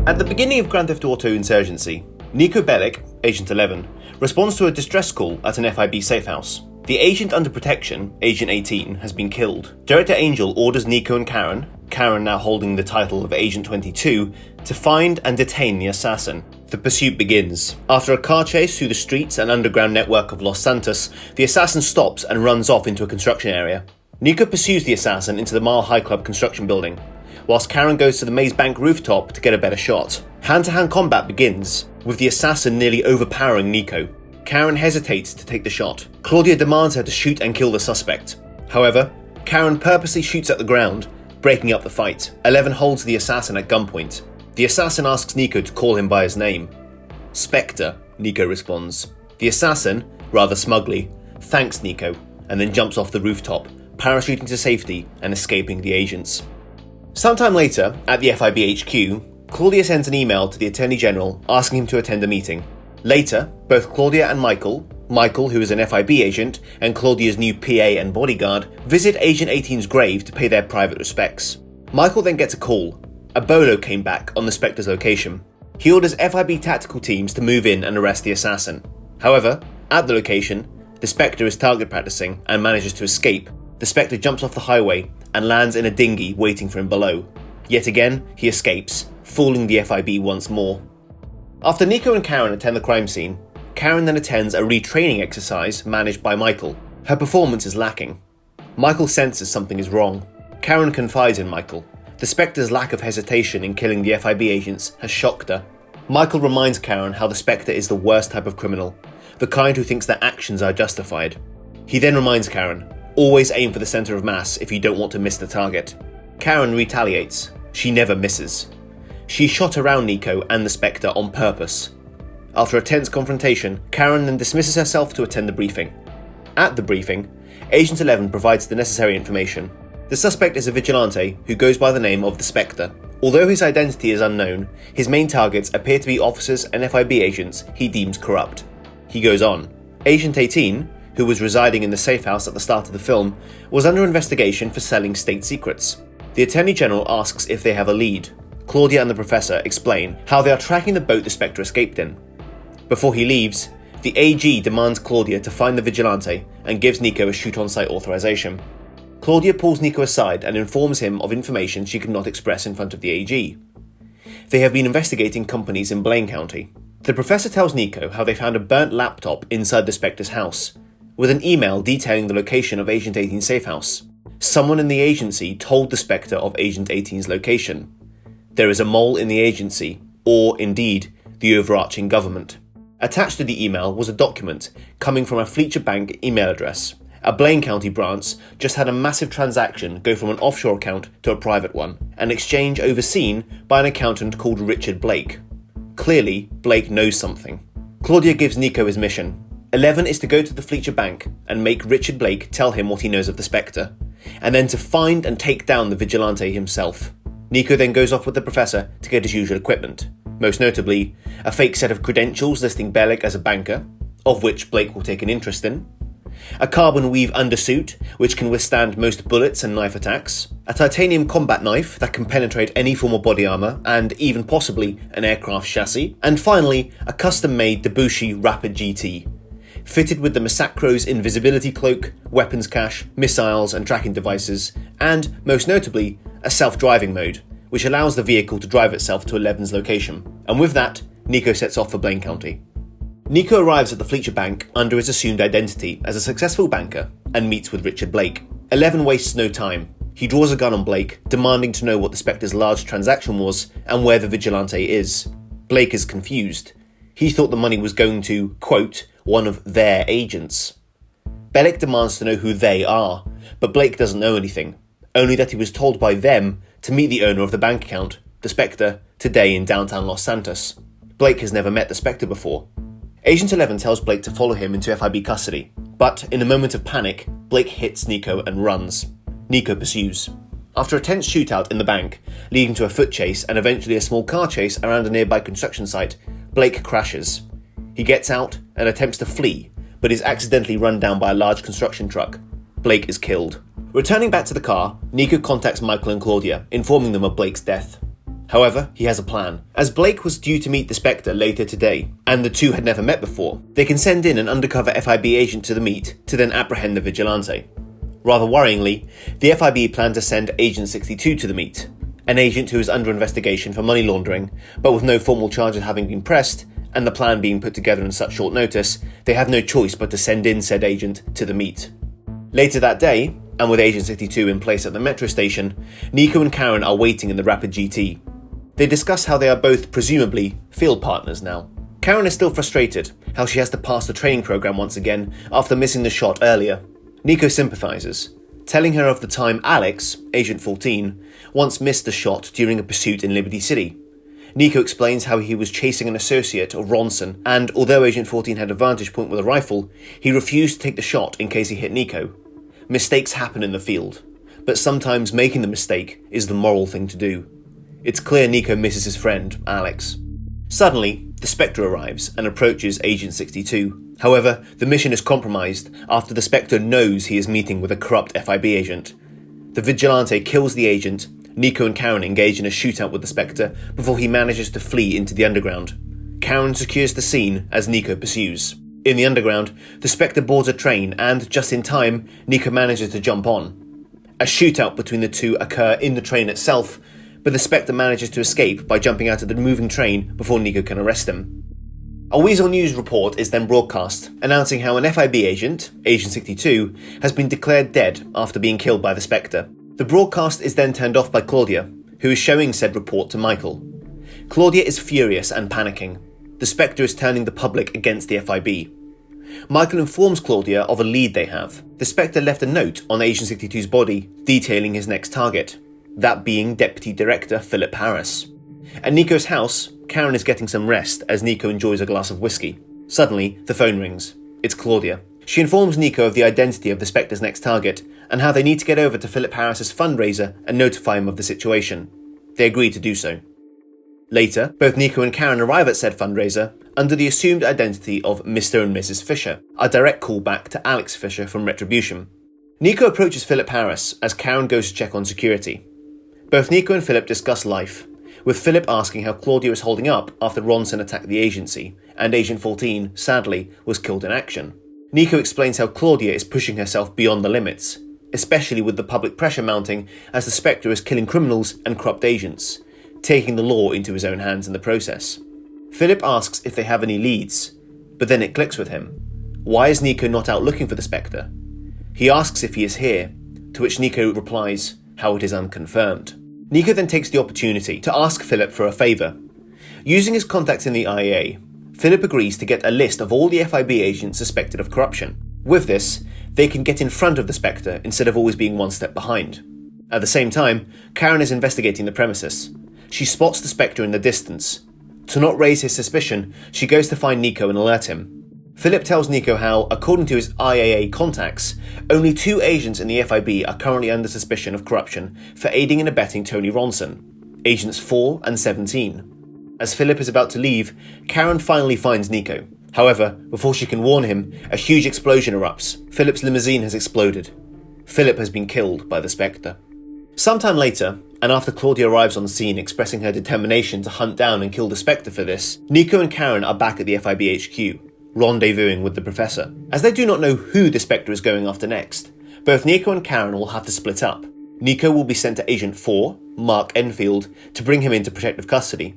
At the beginning of Grand Theft Auto Insurgency, Niko Bellic, Agent 11, responds to a distress call at an FIB safehouse. The agent under protection, Agent 18, has been killed. Director Angel orders Niko and Karen now holding the title of Agent 22, to find and detain the assassin. The pursuit begins. After a car chase through the streets and underground network of Los Santos, the assassin stops and runs off into a construction area. Niko pursues the assassin into the Mile High Club construction building, whilst Karen goes to the Maze Bank rooftop to get a better shot. Hand-to-hand combat begins, with the assassin nearly overpowering Niko. Karen hesitates to take the shot. Claudia demands her to shoot and kill the suspect. However, Karen purposely shoots at the ground, breaking up the fight. 11 holds the assassin at gunpoint. The assassin asks Niko to call him by his name. Spectre, Niko responds. The assassin, rather smugly, thanks Niko, and then jumps off the rooftop, parachuting to safety and escaping the agents. Sometime later, at the FIB HQ, Claudia sends an email to the Attorney General asking him to attend a meeting. Later, both Claudia and Michael, who is an FIB agent, and Claudia's new PA and bodyguard, visit Agent 18's grave to pay their private respects. Michael then gets a call. A bolo came back on the Spectre's location. He orders FIB tactical teams to move in and arrest the assassin. However, at the location, the Spectre is target practicing and manages to escape. The Spectre jumps off the highway and lands in a dinghy waiting for him below. Yet again, he escapes, fooling the FIB once more. After Niko and Karen attend the crime scene, Karen then attends a retraining exercise managed by Michael. Her performance is lacking. Michael senses something is wrong. Karen confides in Michael. The Spectre's lack of hesitation in killing the FIB agents has shocked her. Michael reminds Karen how the Spectre is the worst type of criminal, the kind who thinks their actions are justified. He then reminds Karen, always aim for the center of mass if you don't want to miss the target. Karen retaliates. She never misses. She shot around Niko and the Spectre on purpose. After a tense confrontation, Karen then dismisses herself to attend the briefing. At the briefing, Agent 11 provides the necessary information. The suspect is a vigilante who goes by the name of the Spectre. Although his identity is unknown, his main targets appear to be officers and FIB agents he deems corrupt. He goes on. Agent 18, who was residing in the safe house at the start of the film, was under investigation for selling state secrets. The Attorney General asks if they have a lead. Claudia and the Professor explain how they are tracking the boat the Spectre escaped in. Before he leaves, the AG demands Claudia to find the vigilante and gives Niko a shoot-on-sight authorization. Claudia pulls Niko aside and informs him of information she could not express in front of the AG. They have been investigating companies in Blaine County. The Professor tells Niko how they found a burnt laptop inside the Spectre's house, with an email detailing the location of Agent 18's safehouse. Someone in the agency told the Spectre of Agent 18's location. There is a mole in the agency, or indeed, the overarching government. Attached to the email was a document coming from a Fletcher Bank email address. A Blaine County branch just had a massive transaction go from an offshore account to a private one, an exchange overseen by an accountant called Richard Blake. Clearly, Blake knows something. Claudia gives Niko his mission. 11 is to go to the Fletcher Bank and make Richard Blake tell him what he knows of the Spectre, and then to find and take down the vigilante himself. Niko then goes off with the Professor to get his usual equipment, most notably a fake set of credentials listing Bellic as a banker, of which Blake will take an interest in, a carbon weave undersuit which can withstand most bullets and knife attacks, a titanium combat knife that can penetrate any form of body armour and even possibly an aircraft chassis, and finally a custom-made Debussy Rapid GT, fitted with the Massacro's invisibility cloak, weapons cache, missiles and tracking devices, and, most notably, a self-driving mode, which allows the vehicle to drive itself to 11's location. And with that, Niko sets off for Blaine County. Niko arrives at the Fletcher Bank under his assumed identity as a successful banker and meets with Richard Blake. 11 wastes no time. He draws a gun on Blake, demanding to know what the Spectre's large transaction was and where the vigilante is. Blake is confused. He thought the money was going to, quote, one of their agents. Bellic demands to know who they are, but Blake doesn't know anything, only that he was told by them to meet the owner of the bank account, the Spectre, today in downtown Los Santos. Blake has never met the Spectre before. Agent 11 tells Blake to follow him into FIB custody, but in a moment of panic, Blake hits Niko and runs. Niko pursues. After a tense shootout in the bank, leading to a foot chase and eventually a small car chase around a nearby construction site, Blake crashes. He gets out and attempts to flee, but is accidentally run down by a large construction truck. Blake is killed. Returning back to the car, Niko contacts Michael and Claudia, informing them of Blake's death. However, he has a plan. As Blake was due to meet the Spectre later today, and the two had never met before, they can send in an undercover FIB agent to the meet to then apprehend the vigilante. Rather worryingly, the FIB plan to send Agent 62 to the meet, an agent who is under investigation for money laundering, but with no formal charges having been pressed, and the plan being put together in such short notice, they have no choice but to send in said agent to the meet. Later that day, and with Agent 62 in place at the metro station, Niko and Karen are waiting in the Rapid GT. They discuss how they are both presumably field partners now. Karen is still frustrated how she has to pass the training program once again after missing the shot earlier. Niko sympathises, telling her of the time Alex, Agent 14, once missed the shot during a pursuit in Liberty City. Niko explains how he was chasing an associate of Ronson, and although Agent 14 had a vantage point with a rifle, he refused to take the shot in case he hit Niko. Mistakes happen in the field, but sometimes making the mistake is the moral thing to do. It's clear Niko misses his friend, Alex. Suddenly, the Spectre arrives and approaches Agent 62. However, the mission is compromised after the Spectre knows he is meeting with a corrupt FIB agent. The vigilante kills the agent. Niko and Karen engage in a shootout with the Spectre before he manages to flee into the underground. Karen secures the scene as Niko pursues. In the underground, the Spectre boards a train and, just in time, Niko manages to jump on. A shootout between the two occurs in the train itself, but the Spectre manages to escape by jumping out of the moving train before Niko can arrest him. A Weasel News report is then broadcast, announcing how an FIB agent, Agent 62, has been declared dead after being killed by the Spectre. The broadcast is then turned off by Claudia, who is showing said report to Michael. Claudia is furious and panicking. The Spectre is turning the public against the FIB. Michael informs Claudia of a lead they have. The Spectre left a note on Agent 62's body detailing his next target, that being Deputy Director Philip Harris. At Niko's house, Karen is getting some rest as Niko enjoys a glass of whiskey. Suddenly, the phone rings. It's Claudia. She informs Niko of the identity of the Spectre's next target and how they need to get over to Philip Harris's fundraiser and notify him of the situation. They agree to do so. Later, both Niko and Karen arrive at said fundraiser under the assumed identity of Mr. and Mrs. Fisher, a direct callback to Alex Fisher from Retribution. Niko approaches Philip Harris as Karen goes to check on security. Both Niko and Philip discuss life, with Philip asking how Claudia is holding up after Ronson attacked the agency, and Agent 14, sadly, was killed in action. Niko explains how Claudia is pushing herself beyond the limits, especially with the public pressure mounting as the Spectre is killing criminals and corrupt agents, taking the law into his own hands in the process. Philip asks if they have any leads, but then it clicks with him. Why is Niko not out looking for the Spectre? He asks if he is here, to which Niko replies how it is unconfirmed. Niko then takes the opportunity to ask Philip for a favour. Using his contacts in the IAA, Philip agrees to get a list of all the FIB agents suspected of corruption. With this, they can get in front of the Spectre instead of always being one step behind. At the same time, Karen is investigating the premises. She spots the Spectre in the distance. To not raise his suspicion, she goes to find Niko and alert him. Philip tells Niko how, according to his IAA contacts, only 2 agents in the FIB are currently under suspicion of corruption for aiding and abetting Tony Ronson, Agents 4 and 17. As Philip is about to leave, Karen finally finds Niko. However, before she can warn him, a huge explosion erupts. Philip's limousine has exploded. Philip has been killed by the Spectre. Sometime later, and after Claudia arrives on the scene expressing her determination to hunt down and kill the Spectre for this, Niko and Karen are back at the FIB HQ, rendezvousing with the Professor. As they do not know who the Spectre is going after next, both Niko and Karen will have to split up. Niko will be sent to Agent 4, Mark Enfield, to bring him into protective custody,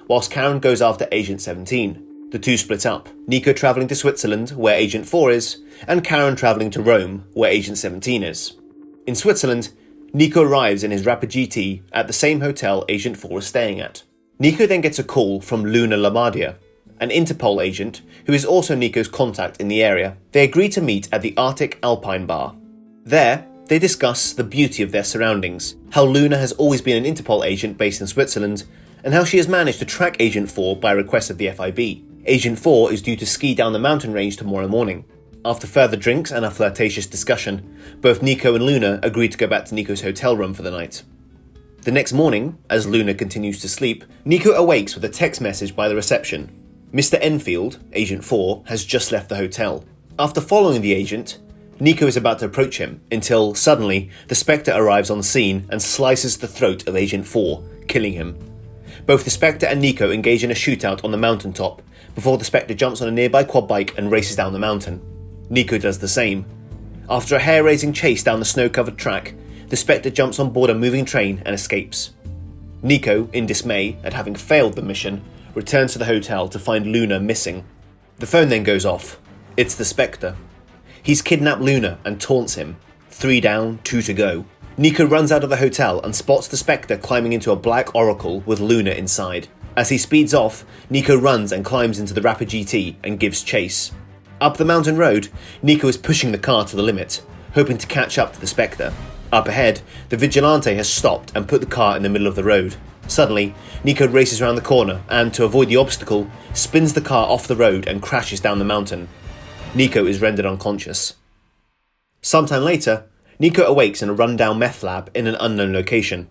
whilst Karen goes after Agent 17. The two split up, Niko travelling to Switzerland, where Agent 4 is, and Karen travelling to Rome, where Agent 17 is. In Switzerland, Niko arrives in his Rapid GT at the same hotel Agent 4 is staying at. Niko then gets a call from Luna Lamardia, an Interpol agent who is also Niko's contact in the area. They agree to meet at the Arctic Alpine Bar. There, they discuss the beauty of their surroundings, how Luna has always been an Interpol agent based in Switzerland, and how she has managed to track Agent 4 by request of the FIB. Agent 4 is due to ski down the mountain range tomorrow morning. After further drinks and a flirtatious discussion, both Niko and Luna agree to go back to Niko's hotel room for the night. The next morning, as Luna continues to sleep, Niko awakes with a text message by the reception. Mr. Enfield, Agent 4, has just left the hotel. After following the agent, Niko is about to approach him, until, suddenly, the Spectre arrives on scene and slices the throat of Agent 4, killing him. Both the Spectre and Niko engage in a shootout on the mountaintop before the Spectre jumps on a nearby quad bike and races down the mountain. Niko does the same. After a hair-raising chase down the snow-covered track, the Spectre jumps on board a moving train and escapes. Niko, in dismay at having failed the mission, returns to the hotel to find Luna missing. The phone then goes off. It's the Spectre. He's kidnapped Luna and taunts him. 3 down, 2 to go. Niko runs out of the hotel and spots the Spectre climbing into a black oracle with Luna inside. As he speeds off, Niko runs and climbs into the Rapid GT and gives chase. Up the mountain road, Niko is pushing the car to the limit, hoping to catch up to the Spectre. Up ahead, the vigilante has stopped and put the car in the middle of the road. Suddenly, Niko races around the corner and, to avoid the obstacle, spins the car off the road and crashes down the mountain. Niko is rendered unconscious. Sometime later, Niko awakes in a run-down meth lab in an unknown location.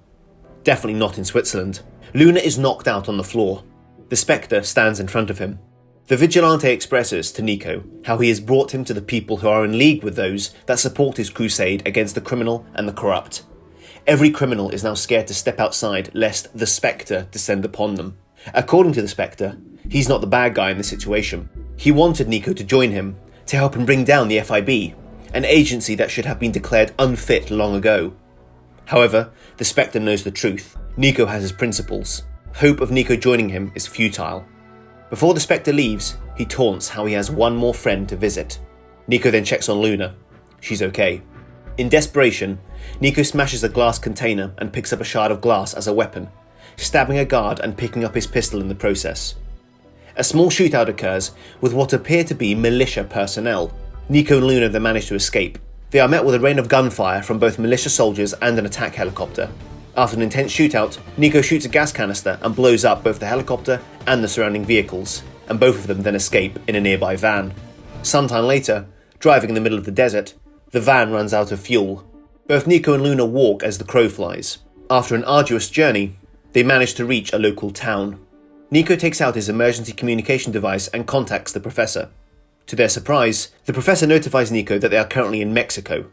Definitely not in Switzerland. Luna is knocked out on the floor. The Spectre stands in front of him. The vigilante expresses to Niko how he has brought him to the people who are in league with those that support his crusade against the criminal and the corrupt. Every criminal is now scared to step outside lest the Spectre descend upon them. According to the Spectre, he's not the bad guy in the situation. He wanted Niko to join him, to help him bring down the FIB, an agency that should have been declared unfit long ago. However, the Spectre knows the truth. Niko has his principles. Hope of Niko joining him is futile. Before the Spectre leaves, he taunts how he has one more friend to visit. Niko then checks on Luna. She's okay. In desperation, Niko smashes a glass container and picks up a shard of glass as a weapon, stabbing a guard and picking up his pistol in the process. A small shootout occurs with what appear to be militia personnel. Niko and Luna then manage to escape. They are met with a rain of gunfire from both militia soldiers and an attack helicopter. After an intense shootout, Niko shoots a gas canister and blows up both the helicopter and the surrounding vehicles, and both of them then escape in a nearby van. Sometime later, driving in the middle of the desert, the van runs out of fuel. Both Niko and Luna walk as the crow flies. After an arduous journey, they manage to reach a local town. Niko takes out his emergency communication device and contacts the professor. To their surprise, the professor notifies Niko that they are currently in Mexico.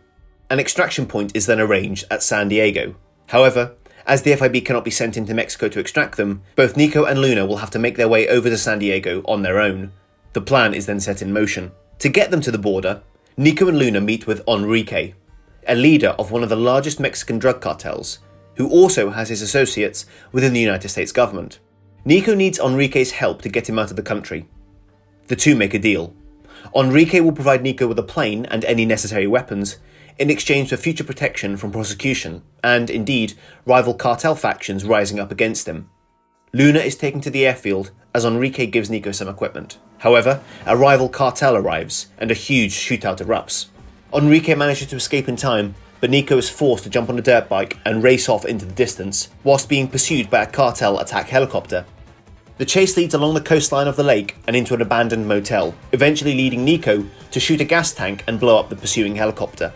An extraction point is then arranged at San Diego. However, as the FIB cannot be sent into Mexico to extract them, both Niko and Luna will have to make their way over to San Diego on their own. The plan is then set in motion. To get them to the border, Niko and Luna meet with Enrique, a leader of one of the largest Mexican drug cartels, who also has his associates within the United States government. Niko needs Enrique's help to get him out of the country. The two make a deal. Enrique will provide Niko with a plane and any necessary weapons in exchange for future protection from prosecution and, indeed, rival cartel factions rising up against him. Luna is taken to the airfield as Enrique gives Niko some equipment. However, a rival cartel arrives and a huge shootout erupts. Enrique manages to escape in time, but Niko is forced to jump on a dirt bike and race off into the distance, whilst being pursued by a cartel attack helicopter. The chase leads along the coastline of the lake and into an abandoned motel, eventually leading Niko to shoot a gas tank and blow up the pursuing helicopter.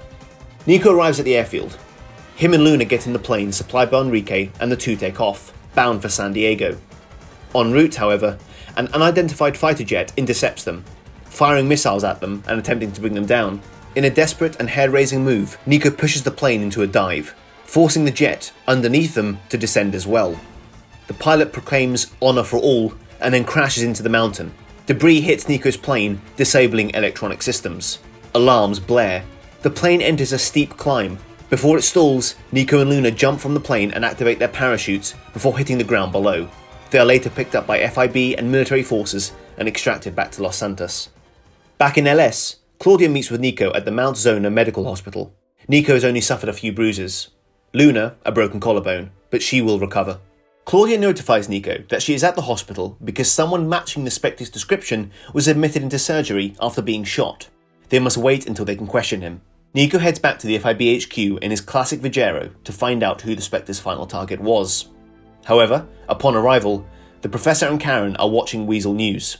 Niko arrives at the airfield. Him and Luna get in the plane supplied by Enrique and the two take off, bound for San Diego. En route, however, an unidentified fighter jet intercepts them, firing missiles at them and attempting to bring them down. In a desperate and hair-raising move, Niko pushes the plane into a dive, forcing the jet underneath them to descend as well. The pilot proclaims "honor for all" and then crashes into the mountain. Debris hits Niko's plane, disabling electronic systems. Alarms blare. The plane enters a steep climb. Before it stalls, Niko and Luna jump from the plane and activate their parachutes before hitting the ground below. They are later picked up by FIB and military forces and extracted back to Los Santos. Back in LS, Claudia meets with Niko at the Mount Zona Medical Hospital. Niko has only suffered a few bruises. Luna, a broken collarbone, but she will recover. Claudia notifies Niko that she is at the hospital because someone matching the Spectre's description was admitted into surgery after being shot. They must wait until they can question him. Niko heads back to the FIB HQ in his classic Vigero to find out who the Spectre's final target was. However, upon arrival, the Professor and Karen are watching Weasel News.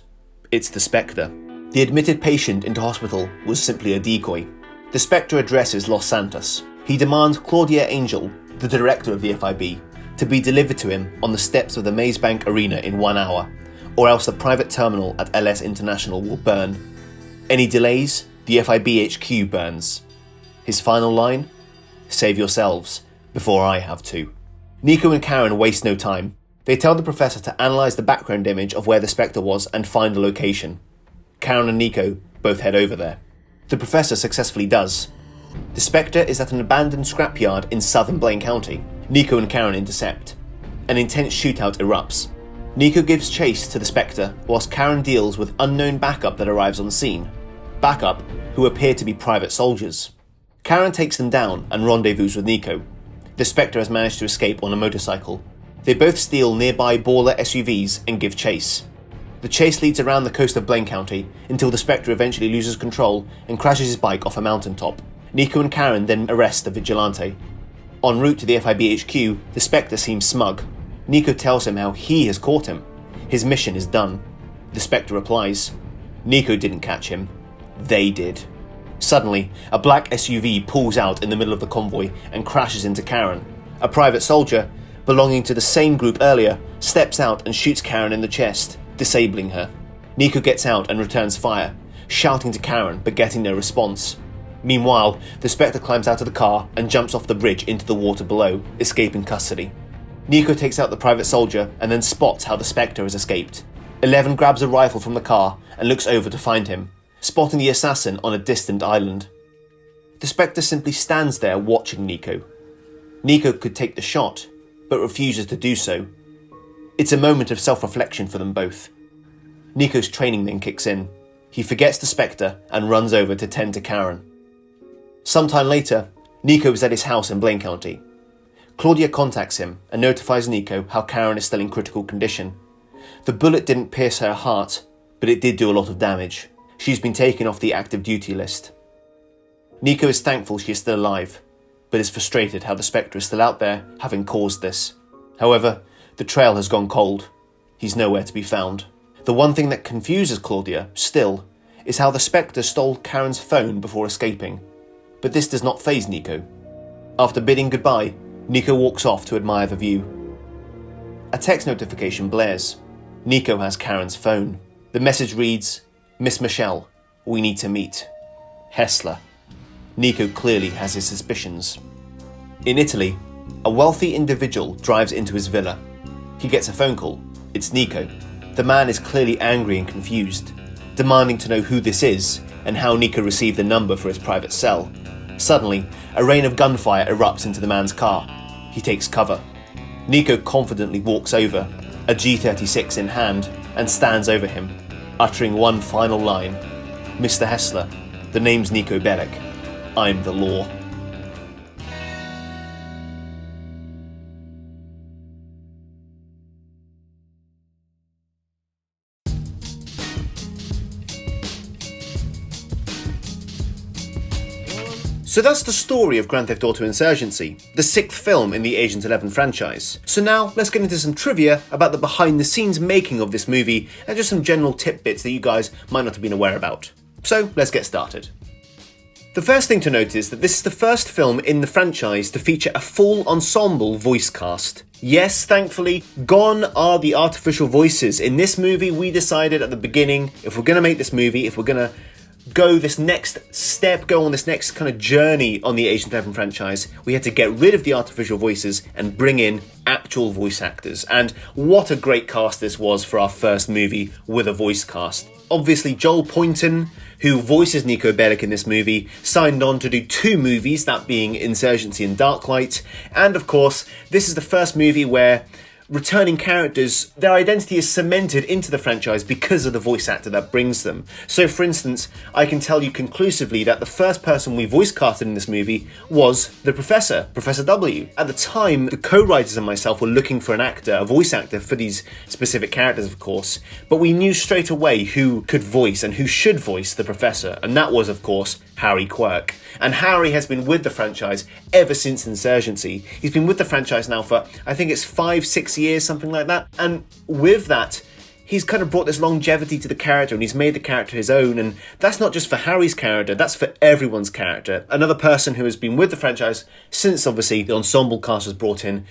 It's the Spectre. The admitted patient into hospital was simply a decoy. The Spectre addresses Los Santos. He demands Claudia Angel, the director of the FIB, to be delivered to him on the steps of the Maze Bank Arena in 1 hour, or else the private terminal at LS International will burn. Any delays, the FIB HQ burns. His final line? Save yourselves, before I have to. Niko and Karen waste no time. They tell the Professor to analyse the background image of where the Spectre was and find the location. Karen and Niko both head over there. The Professor successfully does. The Spectre is at an abandoned scrapyard in southern Blaine County. Niko and Karen intercept. An intense shootout erupts. Niko gives chase to the Spectre whilst Karen deals with unknown backup that arrives on scene. Backup who appear to be private soldiers. Karen takes them down and rendezvous with Niko. The Spectre has managed to escape on a motorcycle. They both steal nearby Baller SUVs and give chase. The chase leads around the coast of Blaine County until the Spectre eventually loses control and crashes his bike off a mountaintop. Niko and Karen then arrest the vigilante. En route to the FIB HQ, the Spectre seems smug. Niko tells him how he has caught him. His mission is done. The Spectre replies, Niko didn't catch him. They did. Suddenly, a black SUV pulls out in the middle of the convoy and crashes into Karen. A private soldier, belonging to the same group earlier, steps out and shoots Karen in the chest, disabling her. Niko gets out and returns fire, shouting to Karen but getting no response. Meanwhile, the Spectre climbs out of the car and jumps off the bridge into the water below, escaping custody. Niko takes out the private soldier and then spots how the Spectre has escaped. 11 grabs a rifle from the car and looks over to find him, spotting the assassin on a distant island. The Spectre simply stands there watching Niko. Niko could take the shot, but refuses to do so. It's a moment of self-reflection for them both. Niko's training then kicks in. He forgets the Spectre and runs over to tend to Karen. Sometime later, Niko is at his house in Blaine County. Claudia contacts him and notifies Niko how Karen is still in critical condition. The bullet didn't pierce her heart, but it did do a lot of damage. She's been taken off the active duty list. Niko is thankful she is still alive, but is frustrated how the Spectre is still out there, having caused this. However, the trail has gone cold. He's nowhere to be found. The one thing that confuses Claudia, still, is how the Spectre stole Karen's phone before escaping. But this does not faze Niko. After bidding goodbye, Niko walks off to admire the view. A text notification blares. Niko has Karen's phone. The message reads, Miss Michelle, we need to meet. Hessler. Niko clearly has his suspicions. In Italy, a wealthy individual drives into his villa. He gets a phone call. It's Niko. The man is clearly angry and confused, demanding to know who this is and how Niko received the number for his private cell. Suddenly, a rain of gunfire erupts into the man's car. He takes cover. Niko confidently walks over, a G36 in hand, and stands over him, uttering one final line. Mr. Hessler, the name's Niko Bellic. I'm the law. So that's the story of Grand Theft Auto Insurgency, the 6th film in the Agent 11 franchise. So now let's get into some trivia about the behind the scenes making of this movie and just some general tidbits that you guys might not have been aware about. So let's get started. The first thing to note is that this is the first film in the franchise to feature a full ensemble voice cast. Yes, thankfully, gone are the artificial voices. In this movie, we decided at the beginning, if we're going to make this movie, if we're going to go this next step, go on this next kind of journey on the Agent 11 franchise, we had to get rid of the artificial voices and bring in actual voice actors. And what a great cast this was for our first movie with a voice cast. Obviously, Joel Poynton, who voices Niko Bellic in this movie, signed on to do 2 movies, that being Insurgency and Darklight. And of course, this is the first movie where returning characters, their identity is cemented into the franchise because of the voice actor that brings them. So for instance, I can tell you conclusively that the first person we voice casted in this movie was the Professor, Professor W. At the time, the co-writers and myself were looking for an actor, a voice actor for these specific characters of course, but we knew straight away who could voice and who should voice the Professor, and that was of course Harry Quirk. And Harry has been with the franchise ever since Insurgency. He's been with the franchise now for, I think it's 5-6 years, something like that. And with that, he's kind of brought this longevity to the character and he's made the character his own. And that's not just for Harry's character, that's for everyone's character. Another person who has been with the franchise since obviously the ensemble cast was brought in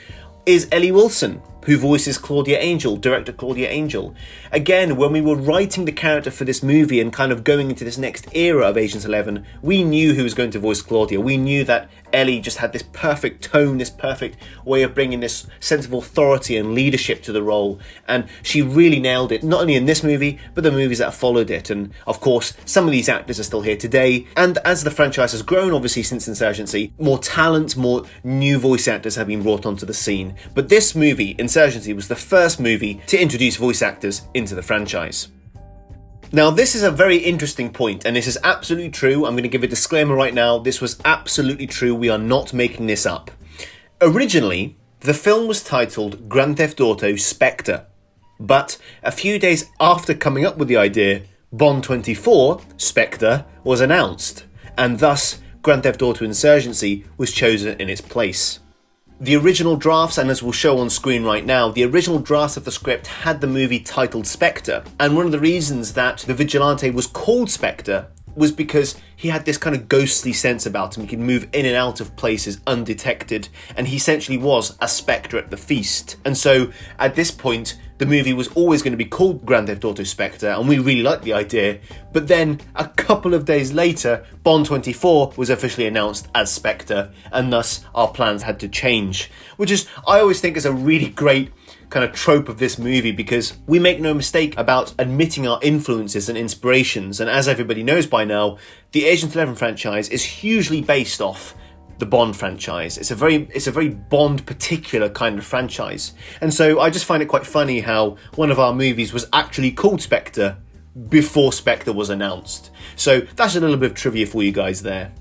is Ellie Wilson, who voices Claudia Angel, director Claudia Angel. Again, when we were writing the character for this movie and kind of going into this next era of Agents 11, we knew who was going to voice Claudia. We knew that Ellie just had this perfect tone, this perfect way of bringing this sense of authority and leadership to the role, and she really nailed it, not only in this movie, but the movies that followed it. And of course, some of these actors are still here today, and as the franchise has grown, obviously, since Insurgency, more talent, more new voice actors have been brought onto the scene. But this movie, Insurgency, was the first movie to introduce voice actors into the franchise. Now, this is a very interesting point, and this is absolutely true. I'm going to give a disclaimer right now. This was absolutely true. We are not making this up. Originally, the film was titled Grand Theft Auto Spectre, but a few days after coming up with the idea, Bond 24, Spectre, was announced, and thus Grand Theft Auto Insurgency was chosen in its place. The original drafts, and as we'll show on screen right now, the original drafts of the script had the movie titled Spectre, and one of the reasons that the vigilante was called Spectre was because he had this kind of ghostly sense about him. He could move in and out of places undetected, and he essentially was a spectre at the feast. And so at this point, the movie was always going to be called Grand Theft Auto Spectre, and we really liked the idea. But then a couple of days later, Bond 24 was officially announced as Spectre, and thus our plans had to change, which is, I always think, is a really great kind of trope of this movie, because we make no mistake about admitting our influences and inspirations, and as everybody knows by now, the Agent 11 franchise is hugely based off the Bond franchise. It's a very Bond particular kind of franchise, and so I just find it quite funny how one of our movies was actually called Spectre before Spectre was announced. So that's a little bit of trivia for you guys there.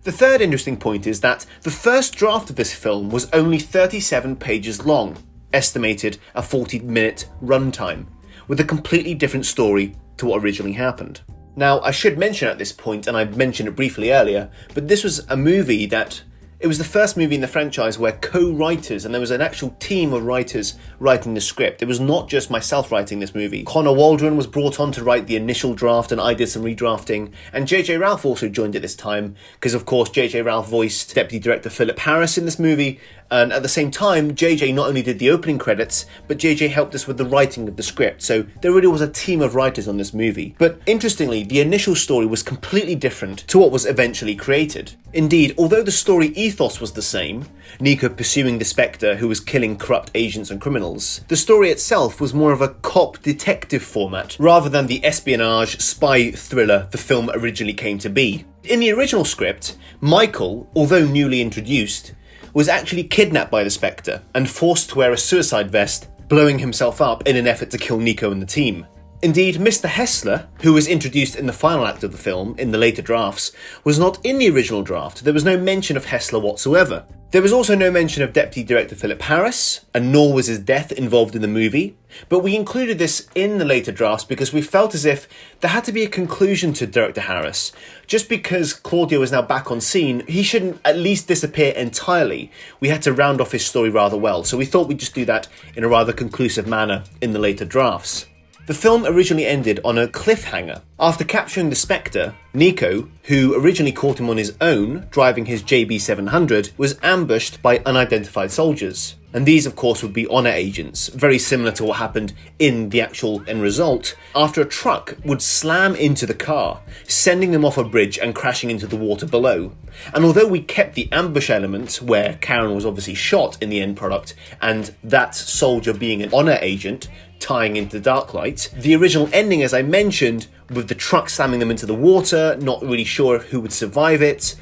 The third interesting point is that the first draft of this film was only 37 pages long, estimated a 40-minute runtime, with a completely different story to what originally happened. Now, I should mention at this point, and I mentioned it briefly earlier, but this was a movie that, it was the first movie in the franchise where co-writers, and there was an actual team of writers writing the script. It was not just myself writing this movie. Connor Waldron was brought on to write the initial draft, and I did some redrafting, and JJ Ralph also joined at this time, because of course JJ Ralph voiced Deputy Director Philip Harris in this movie, and at the same time, JJ not only did the opening credits, but JJ helped us with the writing of the script, so there really was a team of writers on this movie. But interestingly, the initial story was completely different to what was eventually created. Indeed, although the story ethos was the same, Niko pursuing the Spectre who was killing corrupt agents and criminals, the story itself was more of a cop detective format, rather than the espionage spy thriller the film originally came to be. In the original script, Michael, although newly introduced, was actually kidnapped by the Spectre and forced to wear a suicide vest, blowing himself up in an effort to kill Niko and the team. Indeed, Mr. Hessler, who was introduced in the final act of the film, in the later drafts, was not in the original draft. There was no mention of Hessler whatsoever. There was also no mention of Deputy Director Philip Harris, and nor was his death involved in the movie, but we included this in the later drafts because we felt as if there had to be a conclusion to Director Harris. Just because Claudio is now back on scene, he shouldn't at least disappear entirely. We had to round off his story rather well, so we thought we'd just do that in a rather conclusive manner in the later drafts. The film originally ended on a cliffhanger. After capturing the Spectre, Niko, who originally caught him on his own, driving his JB700, was ambushed by unidentified soldiers. And these, of course, would be honor agents, very similar to what happened in the actual end result, after a truck would slam into the car, sending them off a bridge and crashing into the water below. And although we kept the ambush element, where Karen was obviously shot in the end product, and that soldier being an honor agent, tying into Darklight, the original ending, as I mentioned, with the truck slamming them into the water, not really sure who would survive it,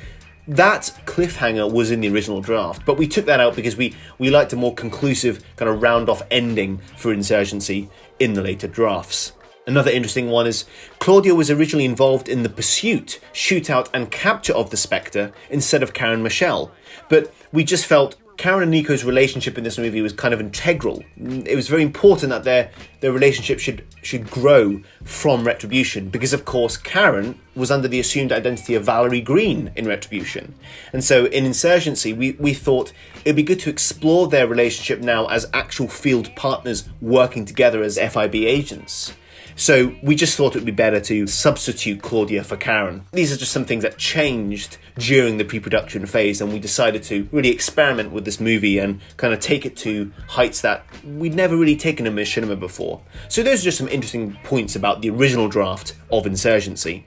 that cliffhanger was in the original draft, but we took that out because we liked a more conclusive kind of round-off ending for Insurgency in the later drafts. Another interesting one is Claudio was originally involved in the pursuit, shootout and capture of the Spectre instead of Karen Michelle, but we just felt Karen and Niko's relationship in this movie was kind of integral. It was very important that their relationship should grow from Retribution, because of course Karen was under the assumed identity of Valerie Green in Retribution. And so in Insurgency, we thought it'd be good to explore their relationship now as actual field partners working together as FIB agents. So we just thought it would be better to substitute Claudia for Karen. These are just some things that changed during the pre-production phase, and we decided to really experiment with this movie and kind of take it to heights that we'd never really taken in Machinima before. So those are just some interesting points about the original draft of Insurgency.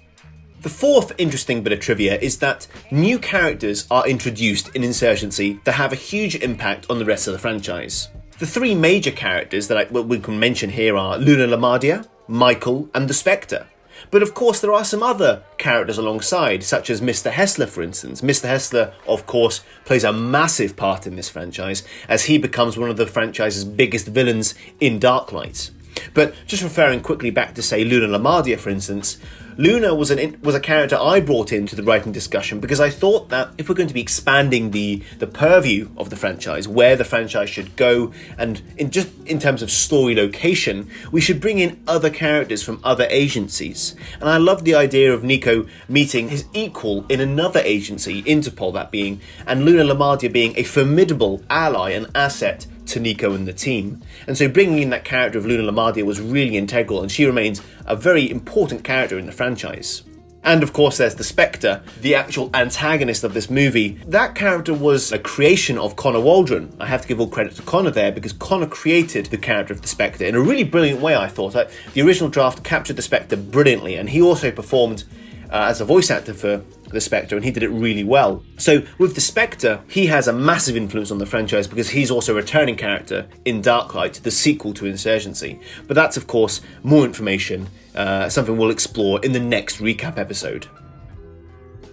The fourth interesting bit of trivia is that new characters are introduced in Insurgency that have a huge impact on the rest of the franchise. The three major characters that we can mention here are Luna LaMardia, Michael, and the Spectre. But of course there are some other characters alongside, such as Mr. Hessler for instance. Mr. Hessler, of course, plays a massive part in this franchise, as he becomes one of the franchise's biggest villains in Darklight. But just referring quickly back to, say, Luna LaMardia for instance, Luna was a character I brought into the writing discussion because I thought that if we're going to be expanding the purview of the franchise, where the franchise should go, and in terms of story location, we should bring in other characters from other agencies. And I love the idea of Niko meeting his equal in another agency, Interpol that being, and Luna LaMardia being a formidable ally and asset to Niko and the team. And so bringing in that character of Luna LaMardia was really integral, and she remains a very important character in the franchise. And of course there's the Spectre, the actual antagonist of this movie. That character was a creation of Connor Waldron. I have to give all credit to Connor there, because Connor created the character of the Spectre in a really brilliant way, I thought. The original draft captured the Spectre brilliantly, and he also performed as a voice actor for the Spectre, and he did it really well. So with the Spectre, he has a massive influence on the franchise because he's also a returning character in Darklight, the sequel to Insurgency. But that's of course more information, something we'll explore in the next recap episode.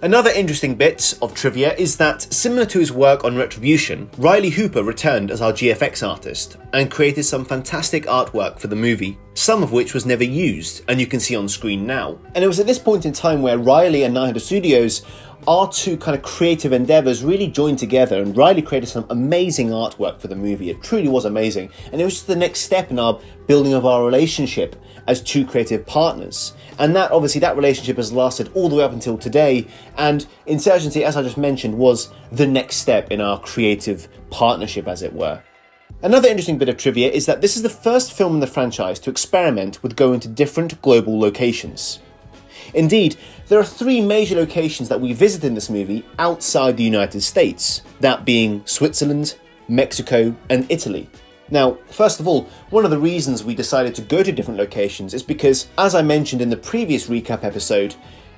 Another interesting bit of trivia is that, similar to his work on Retribution, Riley Hooper returned as our GFX artist and created some fantastic artwork for the movie, some of which was never used, and you can see on screen now. And it was at this point in time where Riley and KnightHunter Studios, our two kind of creative endeavours, really joined together, and Riley created some amazing artwork for the movie. It truly was amazing, and it was just the next step in our building of our relationship as two creative partners. And that relationship has lasted all the way up until today, and Insurgency, as I just mentioned, was the next step in our creative partnership, as it were. Another interesting bit of trivia is that this is the first film in the franchise to experiment with going to different global locations. Indeed, there are three major locations that we visit in this movie outside the United States, that being Switzerland, Mexico, and Italy. Now, first of all, one of the reasons we decided to go to different locations is because, as I mentioned in the previous recap episode,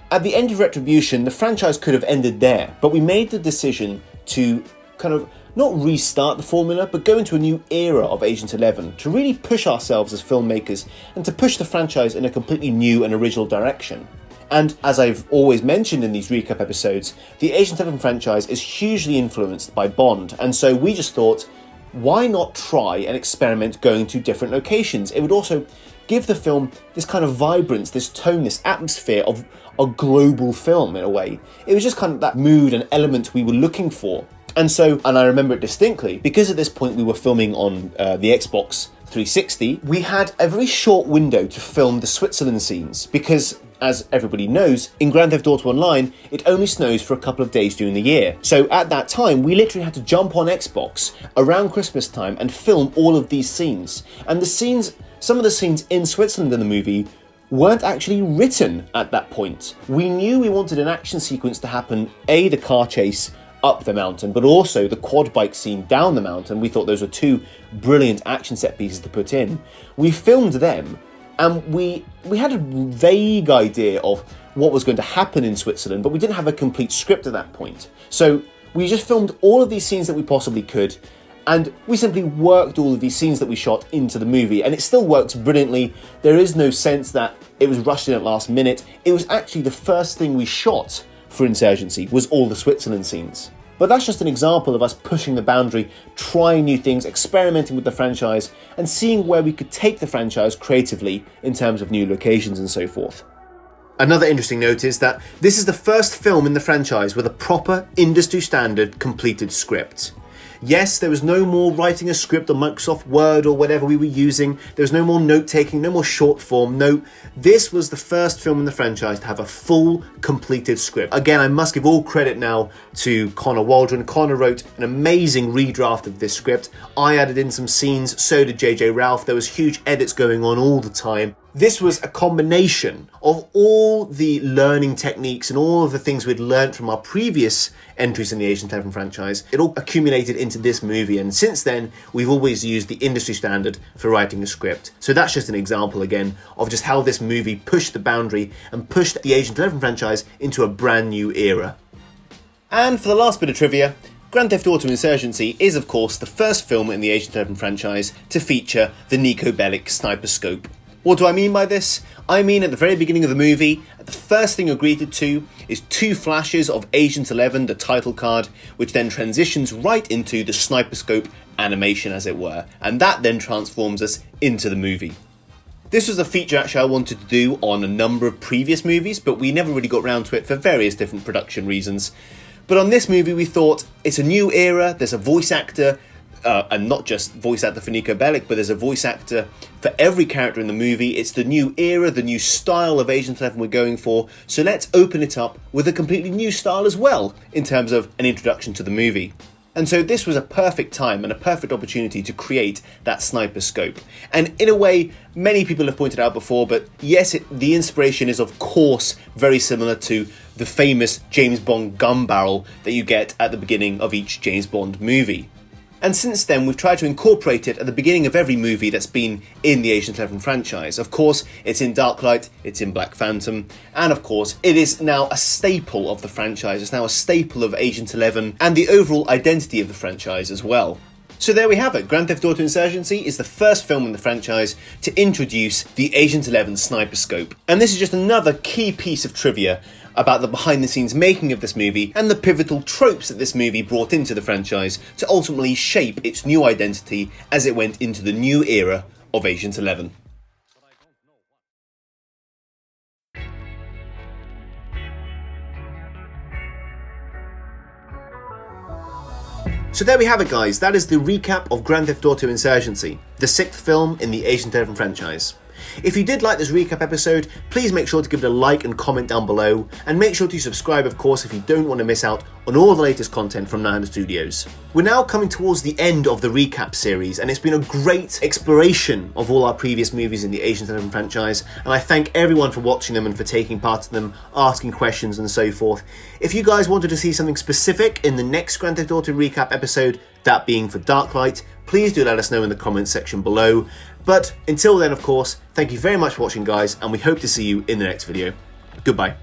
at the end of Retribution, the franchise could have ended there, but we made the decision to kind of not restart the formula, but go into a new era of Agent 11 to really push ourselves as filmmakers and to push the franchise in a completely new and original direction. And as I've always mentioned in these recap episodes, the Agent 11 franchise is hugely influenced by Bond, and so we just thought, why not try and experiment going to different locations? It would also give the film this kind of vibrance, this tone, this atmosphere of a global film in a way. It was just kind of that mood and element we were looking for. And I remember it distinctly, because at this point we were filming on the Xbox 360, we had a very short window to film the Switzerland scenes, because, as everybody knows, in Grand Theft Auto Online, it only snows for a couple of days during the year. So at that time, we literally had to jump on Xbox around Christmas time and film all of these scenes. And some of the scenes in Switzerland in the movie weren't actually written at that point. We knew we wanted an action sequence to happen, the car chase up the mountain, but also the quad bike scene down the mountain. We thought those were two brilliant action set pieces to put in. We filmed them, and we had a vague idea of what was going to happen in Switzerland, but we didn't have a complete script at that point. So we just filmed all of these scenes that we possibly could, and we simply worked all of these scenes that we shot into the movie, and it still works brilliantly. There is no sense that it was rushed in at last minute. It was actually the first thing we shot for Insurgency, was all the Switzerland scenes. But that's just an example of us pushing the boundary, trying new things, experimenting with the franchise, and seeing where we could take the franchise creatively in terms of new locations and so forth. Another interesting note is that this is the first film in the franchise with a proper, industry standard, completed script. Yes, there was no more writing a script on Microsoft Word or whatever we were using. There was no more note-taking, no more short form. No, this was the first film in the franchise to have a full, completed script. Again, I must give all credit now to Connor Waldron. Connor wrote an amazing redraft of this script. I added in some scenes, so did JJ Ralph. There was huge edits going on all the time. This was a combination of all the learning techniques and all of the things we'd learned from our previous entries in the Agent 11 franchise. It all accumulated into this movie, and since then we've always used the industry standard for writing a script. So that's just an example again of just how this movie pushed the boundary and pushed the Agent 11 franchise into a brand new era. And for the last bit of trivia, Grand Theft Auto Insurgency is of course the first film in the Agent 11 franchise to feature the Niko Bellic sniper scope. What do I mean by this? I mean at the very beginning of the movie, the first thing you're greeted to is 2 flashes of Agent 11, the title card, which then transitions right into the sniper scope animation as it were, and that then transforms us into the movie. This was a feature actually I wanted to do on a number of previous movies, but we never really got around to it for various different production reasons. But on this movie we thought, it's a new era, there's a voice actor, and not just voice actor for Niko Bellic, but there's a voice actor for every character in the movie. It's the new era, the new style of Agent 11 we're going for, so let's open it up with a completely new style as well, in terms of an introduction to the movie. And so this was a perfect time and a perfect opportunity to create that sniper scope. And in a way, many people have pointed out before, but yes, the inspiration is of course very similar to the famous James Bond gun barrel that you get at the beginning of each James Bond movie. And since then, we've tried to incorporate it at the beginning of every movie that's been in the Agent 11 franchise. Of course, it's in Darklight, it's in Black Phantom, and of course, it is now a staple of the franchise. It's now a staple of Agent 11 and the overall identity of the franchise as well. So there we have it. Grand Theft Auto Insurgency is the first film in the franchise to introduce the Agent 11 sniper scope. And this is just another key piece of trivia about the behind-the-scenes making of this movie and the pivotal tropes that this movie brought into the franchise to ultimately shape its new identity as it went into the new era of Agent 11. So there we have it guys, that is the recap of Grand Theft Auto Insurgency, the 6th film in the Agent 11 franchise. If you did like this recap episode, please make sure to give it a like and comment down below, and make sure to subscribe of course if you don't want to miss out on all the latest content from KnightHunter Studios. We're now coming towards the end of the recap series, and it's been a great exploration of all our previous movies in the Agent 11 franchise, and I thank everyone for watching them and for taking part in them, asking questions and so forth. If you guys wanted to see something specific in the next Grand Theft Auto recap episode, that being for Darklight, please do let us know in the comments section below. But until then, of course, thank you very much for watching guys, and we hope to see you in the next video. Goodbye.